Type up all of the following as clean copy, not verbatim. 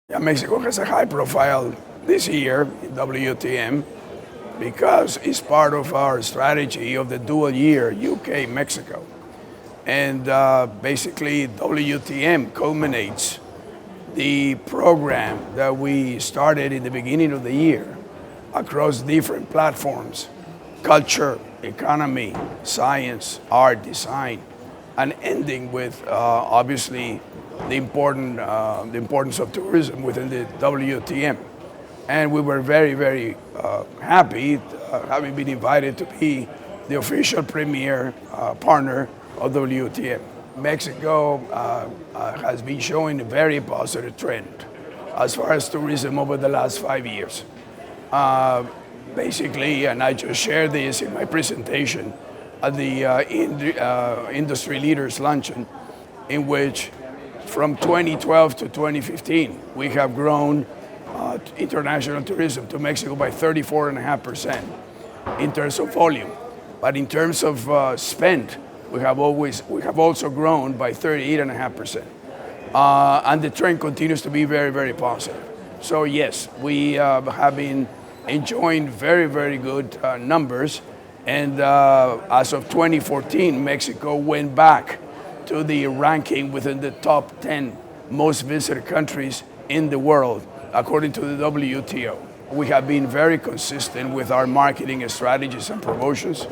Yeah, Mexico has a high profile this year in WTM because it's part of our strategy of the dual year UK-Mexico. And basically, WTM culminates the program that we started in the beginning of the year across different platforms: culture, economy, science, art, design, and ending with obviously the importance of tourism within the WTM. And we were very, very happy having been invited to be the official premier partner of WTM. Mexico has been showing a very positive trend as far as tourism over the last 5 years. Basically, and I just shared this in my presentation at the Industry Leaders Luncheon, in which from 2012 to 2015, we have grown international tourism to Mexico by 34.5% in terms of volume. But in terms of spend, we have also grown by 38.5%. And the trend continues to be very, very positive. So yes, we have been enjoying very, very good numbers. And as of 2014, Mexico went back to the ranking within the top 10 most visited countries in the world, according to the WTO. We have been very consistent with our marketing strategies and promotions.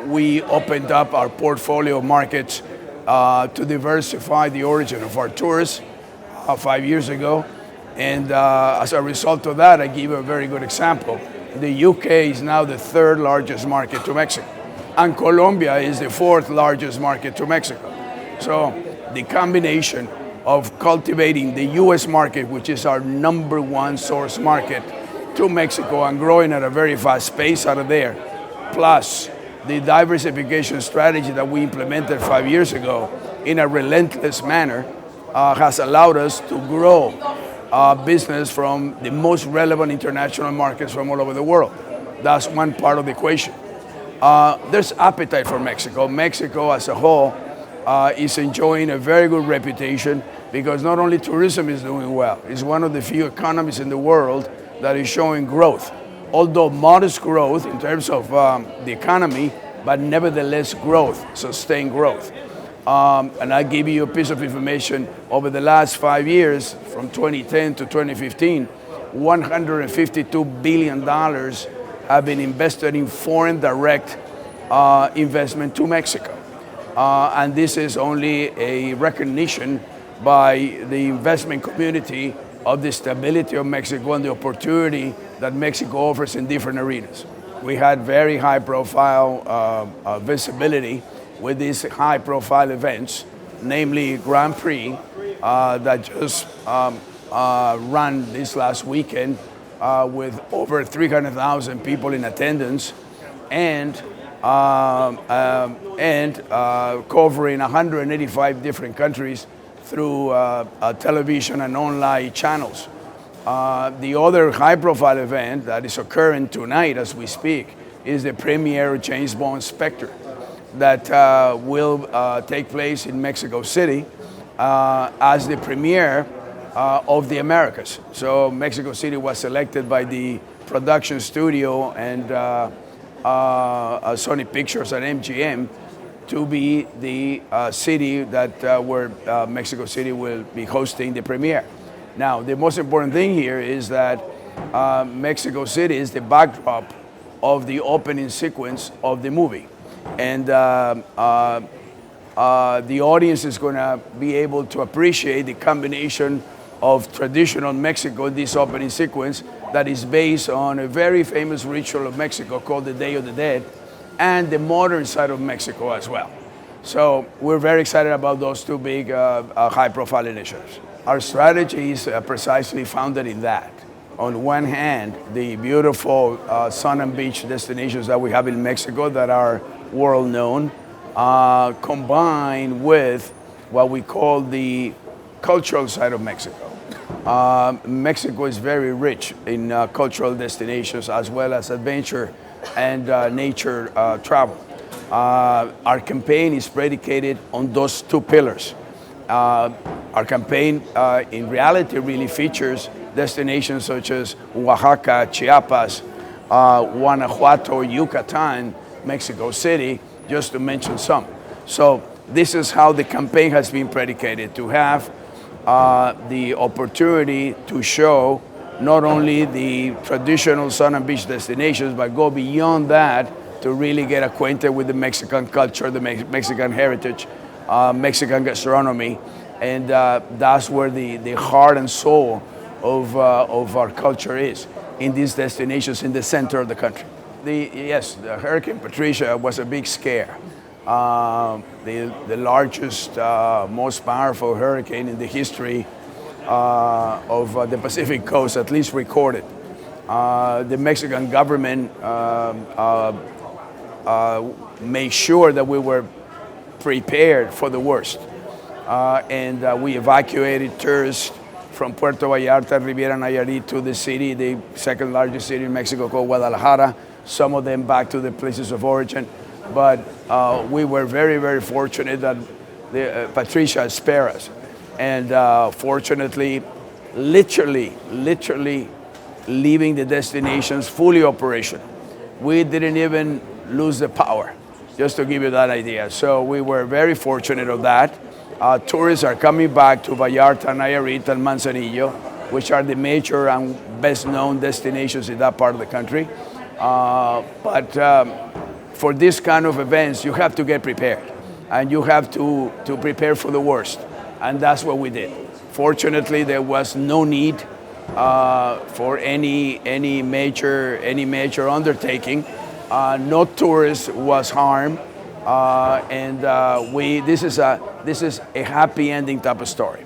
We opened up our portfolio of markets to diversify the origin of our tourists 5 years ago. And as a result of that, I give a very good example. The UK is now the third largest market to Mexico, and Colombia is the fourth largest market to Mexico. So the combination of cultivating the US market, which is our number one source market, to Mexico and growing at a very fast pace out of there, plus the diversification strategy that we implemented 5 years ago in a relentless manner has allowed us to grow business from the most relevant international markets from all over the world. That's one part of the equation. There's appetite for Mexico. Mexico as a whole is enjoying a very good reputation because not only tourism is doing well, it's one of the few economies in the world that is showing growth. Although modest growth in terms of the economy, but nevertheless growth, sustained growth. And I'll give you a piece of information. Over the last 5 years, from 2010 to 2015, $152 billion have been invested in foreign direct investment to Mexico. And this is only a recognition by the investment community of the stability of Mexico and the opportunity that Mexico offers in different arenas. We had very high profile visibility with these high profile events, namely Grand Prix that just ran this last weekend with over 300,000 people in attendance and covering 185 different countries through television and online channels. The other high-profile event that is occurring tonight as we speak is the premiere of James Bond Spectre that will take place in Mexico City as the premiere of the Americas. So Mexico City was selected by the production studio and Sony Pictures and MGM to be the city that where Mexico City will be hosting the premiere. Now, the most important thing here is that Mexico City is the backdrop of the opening sequence of the movie. And the audience is going to be able to appreciate the combination of traditional Mexico in this opening sequence that is based on a very famous ritual of Mexico called the Day of the Dead, and the modern side of Mexico as well. So we're very excited about those two big high-profile initiatives. Our strategy is precisely founded in that. On one hand, the beautiful sun and beach destinations that we have in Mexico that are world-known, combined with what we call the cultural side of Mexico. Mexico is very rich in cultural destinations as well as adventure and nature travel. Our campaign is predicated on those two pillars. Our campaign, in reality, really features destinations such as Oaxaca, Chiapas, Guanajuato, Yucatan, Mexico City, just to mention some. So this is how the campaign has been predicated, to have the opportunity to show not only the traditional sun and beach destinations, but go beyond that to really get acquainted with the Mexican culture, the Mexican heritage, Mexican gastronomy, and that's where the heart and soul of our culture is, in these destinations in the center of the country. Yes, the Hurricane Patricia was a big scare. The largest, most powerful hurricane in the history of the Pacific coast, at least recorded. The Mexican government made sure that we were prepared for the worst. And we evacuated tourists from Puerto Vallarta, Riviera Nayarit, to the city, the second largest city in Mexico, called Guadalajara, some of them back to the places of origin. But we were very, very fortunate that Patricia spared us. And fortunately, literally leaving the destinations fully operational. We didn't even lose the power, just to give you that idea. So we were very fortunate of that. Tourists are coming back to Vallarta, Nayarit, and Manzanillo, which are the major and best known destinations in that part of the country. But for this kind of events, you have to get prepared, and you have to prepare for the worst, and that's what we did. Fortunately, there was no need for any major undertaking. No tourist was harmed, and this is a happy ending type of story.